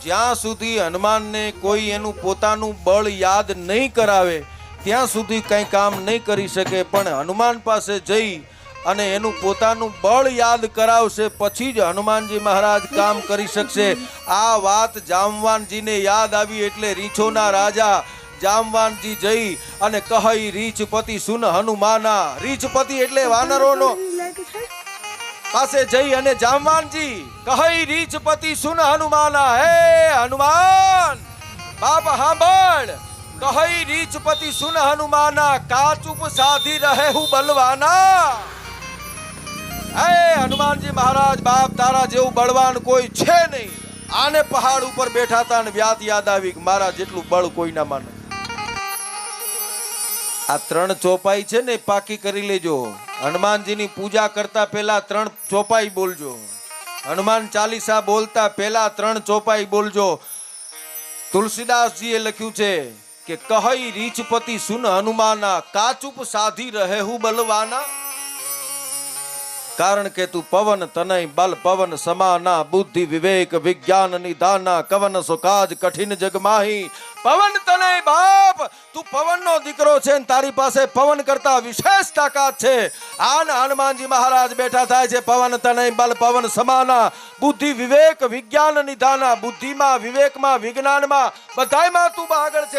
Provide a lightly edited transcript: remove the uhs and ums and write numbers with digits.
જ્યાં સુધી હનુમાનને કોઈ એનું પોતાનું બળ યાદ નહીં કરાવે ત્યાં સુધી કંઈ કામ નહીં કરી શકે, પણ હનુમાન પાસે જઈ અને એનું પોતાનું બળ યાદ કરાવશે પછી જ હનુમાનજી મહારાજ કામ કરી શકશે. આ વાત જામવાનજીને યાદ આવી એટલે રીંછોના રાજા જામવાનજી જઈ અને કહી રીંછપતિ સુન હનુમાના. રીંછપતિ એટલે વાનરોનો પાસે જઈ અને જામવાનજી કહી રીંછપતિ સુન હનુમાના. હે હનુમાન બાપ સાંભળ, કહી રીંછપતિ સુન હનુમાના, કાચુપ સાધી રહે હું બલવાના. હે હનુમાનજી મહારાજ બાપ, તારા જેવું બળવાન કોઈ છે નહીં. આને પહાડ ઉપર બેઠા હતા ને વ્યાત યાદ આવી કે મારા જેટલું બળ કોઈના માં નથી. આ 3 ચોપાઈ છે ને પાકી કરી લેજો. હનુમાનજીની પૂજા કરતા પહેલા 3 ચોપાઈ બોલજો. હનુમાન ચાલીસા બોલતા પહેલા 3 ચોપાઈ બોલજો. તુલસીદાસજીએ લખ્યું છે કે કહી રીંછપતિ સુન હનુમાના, કાચુપ સાધી રહે હું બલવાના. કારણ કે તું પવન તનય બલ પવન સમાના, બુદ્ધિ વિવેક વિજ્ઞાન નિદાના, કવન સુકાજ કઠિન જગમાહી. પવન તનય બાપ, તું પવનનો દીકરો છે ને તારી પાસે પવન કરતા વિશેષ તાકાત છે. આન હનુમાનજી મહારાજ બેઠા થાય છે પવન તનય બલ પવન સમાના, બુદ્ધિ વિવેક વિજ્ઞાન નિદાના. બુદ્ધિમાં, વિવેકમાં, વિજ્ઞાનમાં બધાયમાં તું આગળ છે.